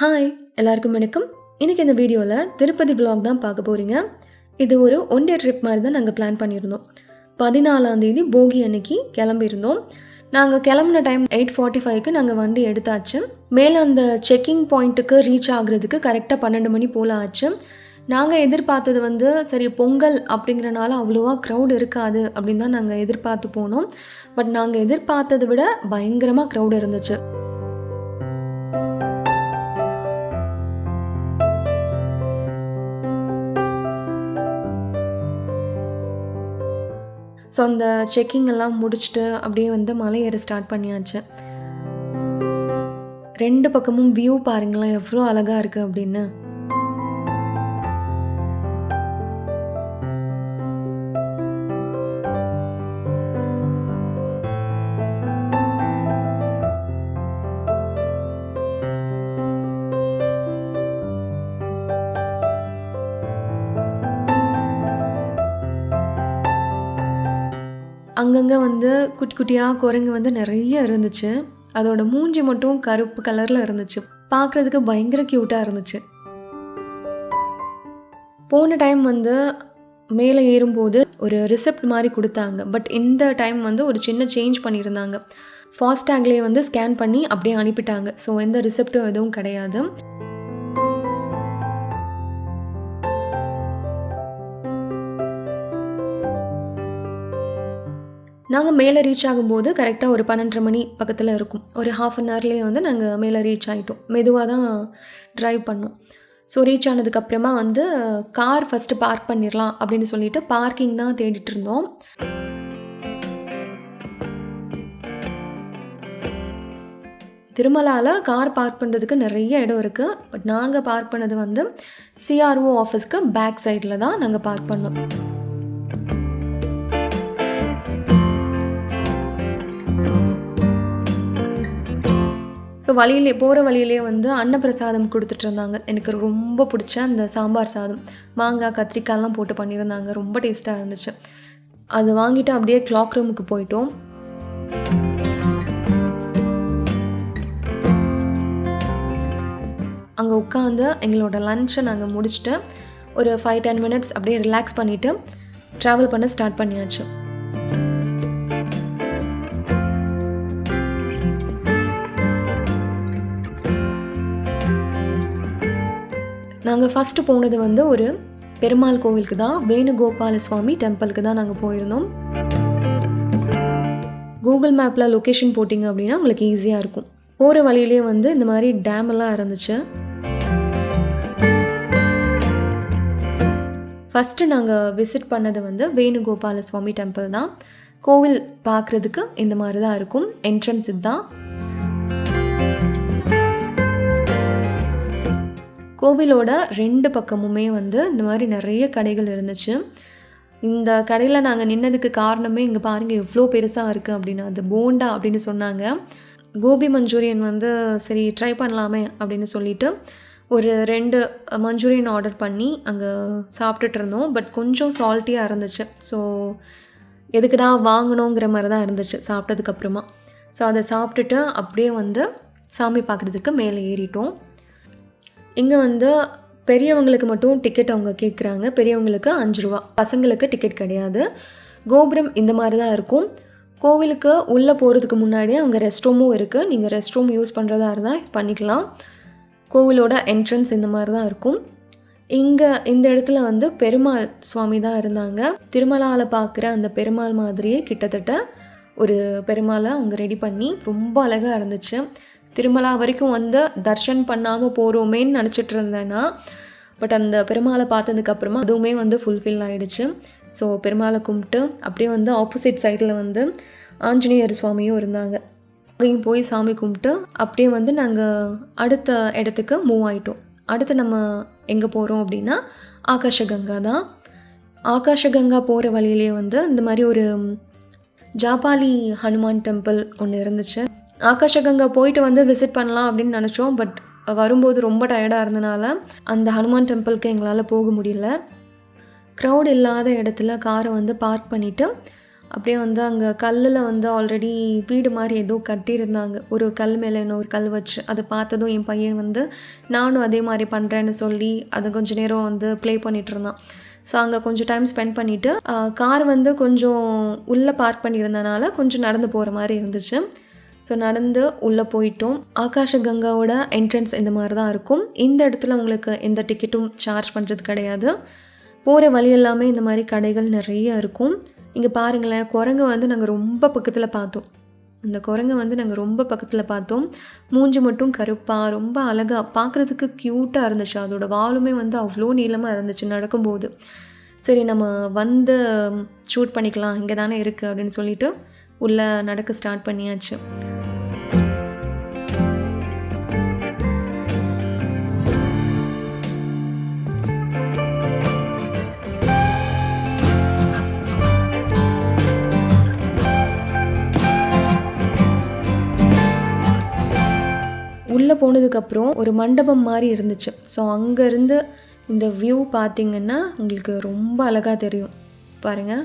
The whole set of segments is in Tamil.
ஹாய் எல்லாருக்கும் வணக்கம். இன்றைக்கி இந்த வீடியோவில் திருப்பதி விலாக் தான் பார்க்க போகிறீங்க. இது ஒரு ஒன் டே ட்ரிப் மாதிரி தான் நாங்கள் பிளான் பண்ணியிருந்தோம். 14ஆம் தேதி போகி அன்னைக்கு கிளம்பியிருந்தோம். நாங்கள் கிளம்புன டைம் 8:45க்கு நாங்கள் வண்டி எடுத்தாச்சு. மேலே அந்த செக்கிங் பாயிண்ட்டுக்கு ரீச் ஆகுறதுக்கு கரெக்டாக 12 மணி போல் ஆச்சு. நாங்கள் எதிர்பார்த்தது சரி பொங்கல் அப்படிங்கிறனால அவ்வளோவா க்ரௌட் இருக்காது அப்படின்னு தான் நாங்கள் எதிர்பார்த்து போனோம். பட் நாங்கள் எதிர்பார்த்ததை விட பயங்கரமாக க்ரௌட் இருந்துச்சு. ஸோ அந்த செக்கிங் எல்லாம் முடிச்சுட்டு அப்படியே மலை ஏற ஸ்டார்ட் பண்ணியாச்சு. 2 பக்கமும் வியூ பாருங்களேன் எவ்வளோ அழகாக இருக்குது அப்படின்னு. அங்கங்கே குட்டி குட்டியாக குரங்கு நிறைய இருந்துச்சு. அதோட மூஞ்சி மட்டும் கருப்பு கலரில் இருந்துச்சு. பார்க்குறதுக்கு பயங்கர க்யூட்டாக இருந்துச்சு. போன டைம் மேலே ஏறும்போது ஒரு ரிசிப்ட் மாதிரி கொடுத்தாங்க. பட் இந்த டைம் ஒரு சின்ன சேஞ்ச் பண்ணியிருந்தாங்க. ஃபாஸ்டேக்லேயே ஸ்கேன் பண்ணி அப்படியே அனுப்பிட்டாங்க. ஸோ எந்த ரிசிப்டும் எதுவும் கிடையாது. நாங்கள் மேலே ரீச் ஆகும்போது கரெக்டாக ஒரு 12:30 மணி பக்கத்தில் இருக்கும். ஒரு ½ அன் ஹவர்லேயே நாங்கள் மேலே ரீச் ஆகிட்டோம். மெதுவாக தான் ட்ரைவ் பண்ணோம். ஸோ ரீச் ஆனதுக்கப்புறமா கார் ஃபஸ்ட்டு பார்க் பண்ணிடலாம் அப்படின்னு சொல்லிட்டு பார்க்கிங் தான் தேடிட்டு இருந்தோம். திருமலாவில் கார் பார்க் பண்ணுறதுக்கு நிறைய இடம் இருக்குது. பட் நாங்கள் பார்க் பண்ணது CRO ஆஃபீஸ்க்கு பேக் சைடில் தான் நாங்கள் பார்க் பண்ணோம். இப்போ போகிற வழியிலே அன்னப்பிரசாதம் கொடுத்துட்டு இருந்தாங்க. எனக்கு ரொம்ப பிடிச்ச அந்த சாம்பார் சாதம் மாங்காய் கத்திரிக்காய்லாம் போட்டு பண்ணியிருந்தாங்க. ரொம்ப டேஸ்ட்டாக இருந்துச்சு. அது வாங்கிட்டு அப்படியே கிளாக் ரூமுக்கு போயிட்டோம். அங்கே உட்காந்து எங்களோட லன்ச்சை நாங்கள் முடிச்சுட்டு ஒரு 5-10 மினிட்ஸ் அப்படியே ரிலாக்ஸ் பண்ணிவிட்டு ட்ராவல் பண்ண ஸ்டார்ட் பண்ணியாச்சு. நாங்கள் ஃபஸ்ட்டு போனது ஒரு பெருமாள் கோவிலுக்கு தான். வேணுகோபால சுவாமி டெம்பிளுக்கு தான் நாங்கள் போயிருந்தோம். கூகுள் மேப்பில் லொக்கேஷன் போட்டிங்க அப்படின்னா உங்களுக்கு ஈஸியாக இருக்கும். போகிற வழியிலே இந்த மாதிரி டேம் எல்லாம் இருந்துச்சு. ஃபஸ்ட்டு நாங்கள் விசிட் பண்ணது வேணுகோபால சுவாமி டெம்பிள் தான். கோவில் பார்க்குறதுக்கு இந்த மாதிரி தான் இருக்கும். என்ட்ரன்ஸ் இதுதான். கோவிலோட 2 பக்கமுமே இந்த மாதிரி நிறைய கடைகள் இருந்துச்சு. இந்த கடையில் நாங்கள் நின்னதுக்கு காரணமே இங்கே பாருங்கள் எவ்வளோ பெருசாக இருக்குது அப்படின்னு. அது போண்டா அப்படின்னு சொன்னாங்க. கோபி மஞ்சூரியன் சரி ட்ரை பண்ணலாமே அப்படின்னு சொல்லிட்டு ஒரு 2 மஞ்சூரியன் ஆர்டர் பண்ணி அங்கே சாப்பிட்டுட்டு இருந்தோம். பட் கொஞ்சம் சால்ட்டியாக இருந்துச்சு. ஸோ எதுக்குடா வாங்கணுங்கிற மாதிரி தான் இருந்துச்சு சாப்பிட்டதுக்கப்புறமா. ஸோ அதை சாப்பிட்டுட்டு அப்படியே சாமி பார்க்குறதுக்கு மேலே ஏறிட்டோம். இங்கே பெரியவங்களுக்கு மட்டும் டிக்கெட் அவங்க கேட்குறாங்க. பெரியவங்களுக்கு 5 ரூபா, பசங்களுக்கு டிக்கெட் கிடையாது. கோபுரம் இந்த மாதிரி தான் இருக்கும். கோவிலுக்கு உள்ளே போகிறதுக்கு முன்னாடியே அங்கே ரெஸ்ட் ரூமும் இருக்குது. நீங்கள் ரெஸ்ட் ரூம் யூஸ் பண்ணுறதா இருந்தால் பண்ணிக்கலாம். கோவிலோட என்ட்ரன்ஸ் இந்த மாதிரி தான் இருக்கும். இங்கே இந்த இடத்துல பெருமாள் சுவாமி தான் இருந்தாங்க. திருமலாவில் பார்க்குற அந்த பெருமாள் மாதிரியே கிட்டத்தட்ட ஒரு பெருமாளை அவங்க ரெடி பண்ணி ரொம்ப அழகாக இருந்துச்சு. திருமலா வரைக்கும் தர்ஷன் பண்ணாமல் போகிறோமேன்னு நினச்சிட்டு இருந்தேன்னா, பட் அந்த பெருமாளை பார்த்ததுக்கப்புறமா அதுவுமே ஃபுல்ஃபில் ஆகிடுச்சு. ஸோ பெருமாளை கும்பிட்டு அப்படியே ஆப்போசிட் சைடில் ஆஞ்சநேயர் சுவாமியும் இருந்தாங்க. அங்கேயும் போய் சாமி கும்பிட்டு அப்படியே நாங்கள் அடுத்த இடத்துக்கு மூவ் ஆகிட்டோம். அடுத்து நம்ம எங்கே போகிறோம் அப்படின்னா ஆகாஷகங்கா தான். ஆகாஷகங்கா போகிற வழியிலே இந்த மாதிரி ஒரு ஜாபாலி ஹனுமான் டெம்பிள் ஒன்று இருந்துச்சு. ஆகாஷகங்கா போயிட்டு விசிட் பண்ணலாம் அப்படின்னு நினச்சோம். பட் வரும்போது ரொம்ப டயர்டாக இருந்தனால அந்த ஹனுமான் டெம்பிளுக்கு எங்களால் போக முடியல. க்ரௌட் இல்லாத இடத்துல காரை பார்க் பண்ணிவிட்டு அப்படியே வந்து அங்கே கல்லில் வந்து ஆல்ரெடி வீடு மாதிரி ஏதோ கட்டியிருந்தாங்க. ஒரு கல் மேலே இன்னொரு கல் வச்சு. அதை பார்த்ததும் என் பையன் வந்து நானும் அதே மாதிரி பண்ணுறேன்னு சொல்லி அதை கொஞ்சம் நேரம் வந்து ப்ளே பண்ணிகிட்டு இருந்தான். ஸோ அங்கே கொஞ்சம் டைம் ஸ்பெண்ட் பண்ணிவிட்டு கார் வந்து கொஞ்சம் உள்ளே பார்க் பண்ணியிருந்தனால கொஞ்சம் நடந்து போகிற மாதிரி இருந்துச்சு. ஸோ நடந்து உள்ளே போயிட்டோம். ஆகாஷ கங்காவோட என்ட்ரன்ஸ் இந்த மாதிரி தான் இருக்கும். இந்த இடத்துல உங்களுக்கு எந்த டிக்கெட்டும் சார்ஜ் பண்ணுறது கிடையாது. போகிற வழி எல்லாமே இந்த மாதிரி கடைகள் நிறைய இருக்கும். இங்கே பாருங்களேன், குரங்கு வந்து நாங்கள் ரொம்ப பக்கத்தில் பார்த்தோம். அந்த குரங்கை வந்து நாங்கள் ரொம்ப பக்கத்தில் பார்த்தோம். மூஞ்சி மட்டும் கருப்பாக ரொம்ப அழகாக பார்க்குறதுக்கு க்யூட்டாக இருந்துச்சு. அதோட வாலுமே வந்து அவ்வளோ நீளமாக இருந்துச்சு நடக்கும்போது. சரி நம்ம வந்து ஷூட் பண்ணிக்கலாம், இங்கே தானே இருக்குது அப்படின்னு சொல்லிட்டு உள்ளே நடக்க ஸ்டார்ட் பண்ணியாச்சு. உள்ளே போனதுக்கப்புறம் ஒரு மண்டபம் மாதிரி இருந்துச்சு. ஸோ அங்கேருந்து இந்த வியூ பார்த்திங்கன்னா உங்களுக்கு ரொம்ப அழகாக தெரியும். பாருங்கள்,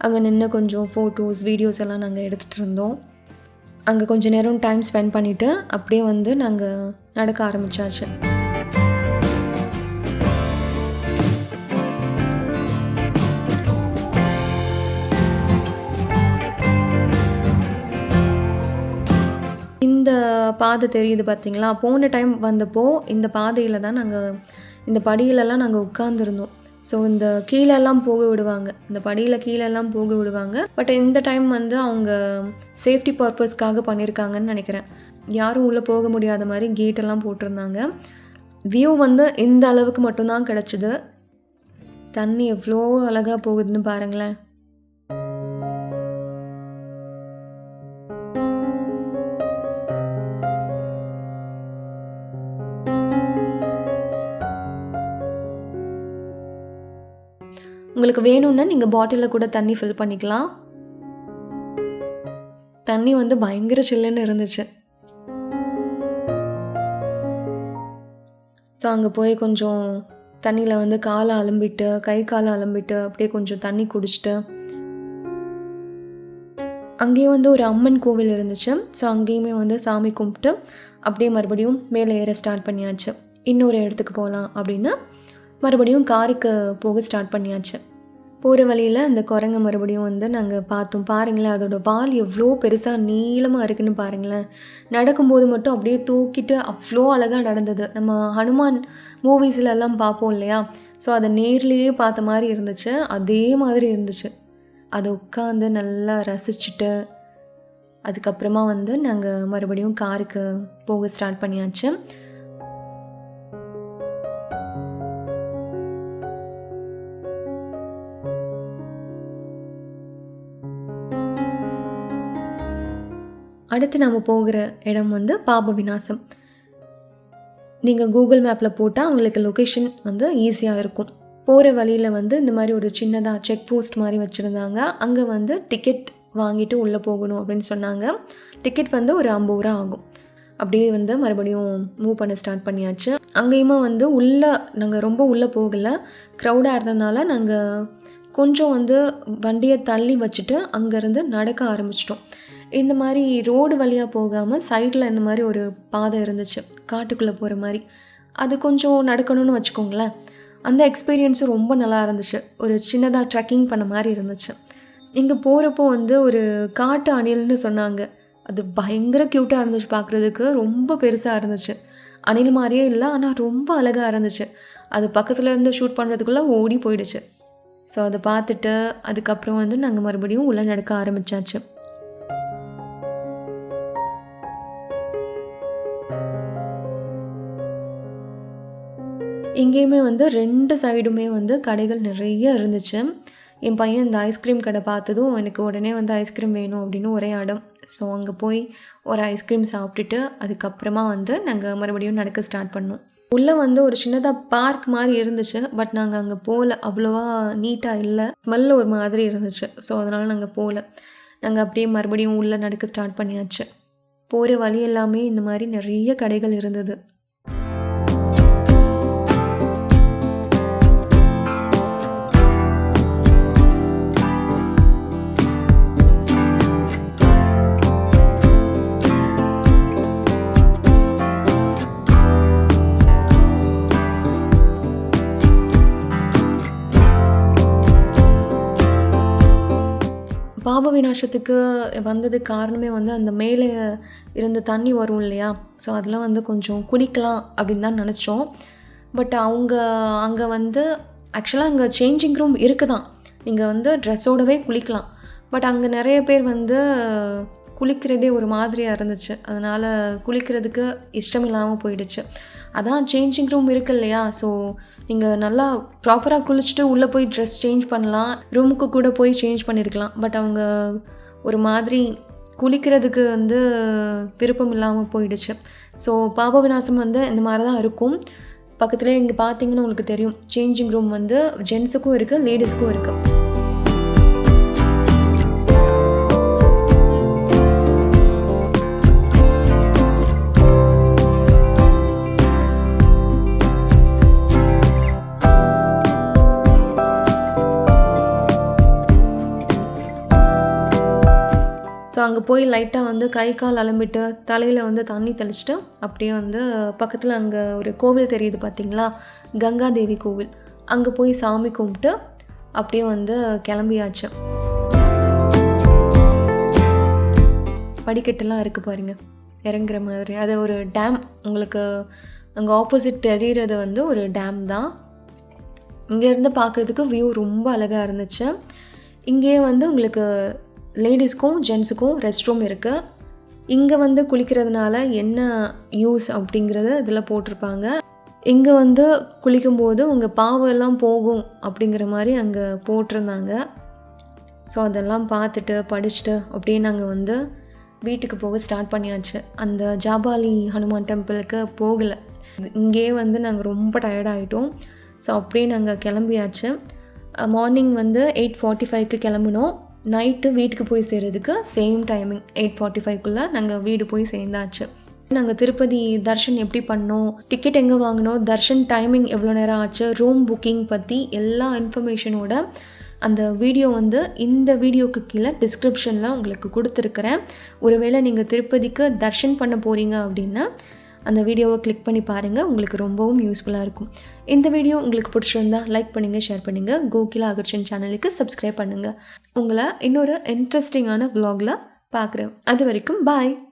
அங்கே நின்று கொஞ்சம் ஃபோட்டோஸ் வீடியோஸ் எல்லாம் நாங்கள் எடுத்துகிட்டு இருந்தோம். அங்கே கொஞ்சம் நேரம் டைம் ஸ்பெண்ட் பண்ணிவிட்டு அப்படியே வந்து நாங்கள் நடக்க ஆரம்பித்தாச்சு. இந்த பாதை தெரியுது பார்த்திங்களா? போன டைம் வந்தப்போ இந்த பாதையில் தான் நாங்கள் இந்த படியிலலாம் நாங்கள் உட்காந்துருந்தோம். ஸோ இந்த கீழெல்லாம் போக விடுவாங்க, இந்த படியில் கீழெல்லாம் போக விடுவாங்க. பட் இந்த டைம் வந்து அவங்க சேஃப்டி பர்பஸ்க்காக பண்ணியிருக்காங்கன்னு நினைக்கிறேன். யாரும் உள்ளே போக முடியாத மாதிரி கேட்டெல்லாம் போட்டிருந்தாங்க. வியூ வந்து இந்த அளவுக்கு மட்டும்தான் கிடச்சிது. தண்ணி எவ்வளோ அழகாக போகுதுன்னு பாருங்களேன். உங்களுக்கு வேணும்னா நீங்கள் பாட்டிலில் கூட தண்ணி ஃபில் பண்ணிக்கலாம். தண்ணி வந்து பயங்கர சில்லுன்னு இருந்துச்சு. ஸோ அங்கே போய் கொஞ்சம் தண்ணியில் வந்து காலை அலம்பிட்டு கை காலை அலம்பிட்டு அப்படியே கொஞ்சம் தண்ணி குடிச்சிட்டு அங்கேயே வந்து ஒரு அம்மன் கோவில் இருந்துச்சு. ஸோ அங்கேயுமே வந்து சாமி கும்பிட்டு அப்படியே மறுபடியும் மேலே ஏற ஸ்டார்ட் பண்ணியாச்சு. இன்னொரு இடத்துக்கு போகலாம் அப்படின்னு மறுபடியும் காருக்கு போக ஸ்டார்ட் பண்ணியாச்சு. போகிற வழியில் அந்த குரங்கை மறுபடியும் வந்து நாங்கள் பார்த்தோம். பாருங்களேன், அதோட வால் எவ்வளோ பெருசாக நீளமாக இருக்குதுன்னு பாருங்களேன். நடக்கும்போது மட்டும் அப்படியே தூக்கிட்டு அவ்வளோ அழகாக நடந்தது. நம்ம ஹனுமான் மூவிஸ்லெல்லாம் பார்ப்போம் இல்லையா? ஸோ அதை நேர்லேயே பார்த்த மாதிரி இருந்துச்சு. அதே மாதிரி இருந்துச்சு. அதை உட்காந்து நல்லா ரசிச்சுட்டு அதுக்கப்புறமா வந்து நாங்கள் மறுபடியும் காருக்கு போக ஸ்டார்ட் பண்ணியாச்சு. அடுத்து நம்ம போகிற இடம் வந்து பாப விநாசம். நீங்கள் கூகுள் மேப்பில் போட்டால் உங்களுக்கு லொக்கேஷன் வந்து ஈஸியாக இருக்கும். போகிற வழியில் வந்து இந்த மாதிரி ஒரு சின்னதாக செக் போஸ்ட் மாதிரி வச்சுருந்தாங்க. அங்கே வந்து டிக்கெட் வாங்கிட்டு உள்ளே போகணும் அப்படின்னு சொன்னாங்க. டிக்கெட் வந்து ஒரு 50 ரூபா ஆகும். அப்படியே வந்து மறுபடியும் மூவ் பண்ண ஸ்டார்ட் பண்ணியாச்சு. அங்கேயுமே வந்து உள்ளே நாங்கள் ரொம்ப உள்ளே போகலை. க்ரௌடாக இருந்ததுனால நாங்கள் கொஞ்சம் வந்து வண்டியை தள்ளி வச்சுட்டு அங்கேருந்து நடக்க ஆரம்பிச்சிட்டோம். இந்த மாதிரி ரோடு வழியாக போகாமல் சைடில் இந்த மாதிரி ஒரு பாதை இருந்துச்சு, காட்டுக்குள்ளே போகிற மாதிரி. அது கொஞ்சம் நடக்கணும்னு வச்சுக்கோங்களேன். அந்த எக்ஸ்பீரியன்ஸும் ரொம்ப நல்லா இருந்துச்சு. ஒரு சின்னதாக ட்ரெக்கிங் பண்ண மாதிரி இருந்துச்சு. இங்கே போகிறப்போ வந்து ஒரு காட்டு அணில்னு சொன்னாங்க. அது பயங்கர க்யூட்டாக இருந்துச்சு பார்க்குறதுக்கு. ரொம்ப பெருசாக இருந்துச்சு. அணில் மாதிரியே இல்லை, ஆனால் ரொம்ப அழகாக இருந்துச்சு. அது பக்கத்தில் இருந்து ஷூட் பண்ணுறதுக்குள்ளே ஓடி போயிடுச்சு. ஸோ அதை பார்த்துட்டு அதுக்கப்புறம் வந்து நாங்கள் மறுபடியும் உள்ளே நடக்க ஆரம்பித்தாச்சு. இங்கேயுமே வந்து 2 சைடுமே வந்து கடைகள் நிறைய இருந்துச்சு. என் பையன் இந்த ஐஸ்கிரீம் கடை பார்த்ததும் எனக்கு உடனே வந்து ஐஸ்கிரீம் வேணும் அப்படின்னு ஒரே அடம். ஸோ அங்கே போய் ஒரு ஐஸ்கிரீம் சாப்பிட்டுட்டு அதுக்கப்புறமா வந்து நாங்கள் மறுபடியும் நடக்க ஸ்டார்ட் பண்ணோம். உள்ளே வந்து ஒரு சின்னதாக பார்க் மாதிரி இருந்துச்சு. பட் நாங்கள் அங்கே போகல. அவ்வளோவா நீட்டாக இல்லை, ஸ்மெல் ஒரு மாதிரி இருந்துச்சு. ஸோ அதனால் நாங்கள் போகல. நாங்கள் அப்படியே மறுபடியும் உள்ளே நடக்க ஸ்டார்ட் பண்ணியாச்சு. போகிற வழி எல்லாமே இந்த மாதிரி நிறைய கடைகள் இருந்தது. விநாசத்துக்கு வந்ததுக்கு காரணமே வந்து அந்த மேலே இருந்த தண்ணி வரும் இல்லையா, ஸோ அதெல்லாம் வந்து கொஞ்சம் குளிக்கலாம் அப்படின்னு தான் நினச்சோம். பட் அவங்க அங்கே வந்து ஆக்சுவலாக அங்கே சேஞ்சிங் ரூம் இருக்குது தான், நீங்கள் வந்து ட்ரெஸ்ஸோடவே குளிக்கலாம். பட் அங்கே நிறைய பேர் வந்து குளிக்கிறதே ஒரு மாதிரியாக இருந்துச்சு, அதனால் குளிக்கிறதுக்கு இஷ்டம் இல்லாமல் போயிடுச்சு. அதான் சேஞ்சிங் ரூம் இருக்குது இல்லையா, ஸோ நீங்கள் நல்லா ப்ராப்பராக குளிச்சுட்டு உள்ளே போய் ட்ரெஸ் சேஞ்ச் பண்ணலாம், ரூமுக்கு கூட போய் சேஞ்ச் பண்ணியிருக்கலாம். பட் அவங்க ஒரு மாதிரி குளிக்கிறதுக்கு வந்து விருப்பம் இல்லாமல் போயிடுச்சு. ஸோ பாப விநாசம் வந்து இந்த மாதிரி தான் இருக்கும். பக்கத்துலேயே இங்கே பார்த்தீங்கன்னா உங்களுக்கு தெரியும், சேஞ்சிங் ரூம் வந்து ஜென்ஸுக்கும் இருக்குது, லேடிஸ்க்கும் இருக்குது. ஸோ அங்கே போய் லைட்டாக வந்து கை கால் அலம்பிட்டு தலையில் வந்து தண்ணி தெளிச்சிட்டு அப்படியே வந்து பக்கத்தில் அங்கே ஒரு கோவில் தெரியுது பார்த்தீங்களா, கங்காதேவி கோவில், அங்கே போய் சாமி கும்பிட்டு அப்படியே வந்து கிளம்பியாச்சு. படிக்கட்டெல்லாம் இருக்குது பாருங்கள் இறங்குற மாதிரி, அது ஒரு டேம். உங்களுக்கு அங்கே ஆப்போசிட் தெரிகிறது வந்து ஒரு டேம் தான். இங்கேருந்து பார்க்குறதுக்கு வியூ ரொம்ப அழகாக இருந்துச்சு. இங்கேயே வந்து உங்களுக்கு லேடிஸ்க்கும் ஜென்ஸுக்கும் ரெஸ்ட் ரூம் இருக்குது. இங்கே வந்து குளிக்கிறதுனால என்ன யூஸ் அப்படிங்கிறத இதில் போட்டிருப்பாங்க. இங்கே வந்து குளிக்கும்போது உங்கள் பாவம் எல்லாம் போகும் அப்படிங்கிற மாதிரி அங்கே போட்டிருந்தாங்க. ஸோ அதெல்லாம் பார்த்துட்டு படிச்சுட்டு அப்படியே நாங்கள் வந்து வீட்டுக்கு போக ஸ்டார்ட் பண்ணியாச்சு. அந்த ஜாபாலி ஹனுமான் டெம்பிளுக்கு போகலை, இங்கே வந்து நாங்கள் ரொம்ப டயர்டாகிட்டோம். ஸோ அப்படியே நாங்கள் கிளம்பியாச்சு. மார்னிங் வந்து 8:45க்கு கிளம்பினோம். நைட்டு வீட்டுக்கு போய் சேர்கிறதுக்கு சேம் டைமிங் 8:45க்குள்ளே நாங்கள் வீடு போய் சேர்ந்தாச்சு. நாங்கள் திருப்பதி தர்ஷன் எப்படி பண்ணோம், டிக்கெட் எங்கே வாங்கினோம், தர்ஷன் டைமிங் எவ்வளோ நேரம் ஆச்சு, ரூம் புக்கிங் பற்றி எல்லா இன்ஃபர்மேஷனோட அந்த வீடியோ வந்து இந்த வீடியோக்கு கீழே டிஸ்கிரிப்ஷனில் உங்களுக்கு கொடுத்துருக்குறேன். ஒருவேளை நீங்கள் திருப்பதிக்கு தர்ஷன் பண்ண போகிறீங்க அப்படின்னா அந்த வீடியோவை கிளிக் பண்ணி பாருங்கள், உங்களுக்கு ரொம்பவும் யூஸ்ஃபுல்லாக இருக்கும். இந்த வீடியோ உங்களுக்கு பிடிச்சிருந்தா லைக் பண்ணுங்கள், ஷேர் பண்ணுங்கள், கோகிலா அகர்ஷன் சேனலுக்கு சப்ஸ்கிரைப் பண்ணுங்கள். உங்களை இன்னொரு இன்ட்ரெஸ்டிங்கான vlogல பார்க்குறேன். அது வரைக்கும் பாய்.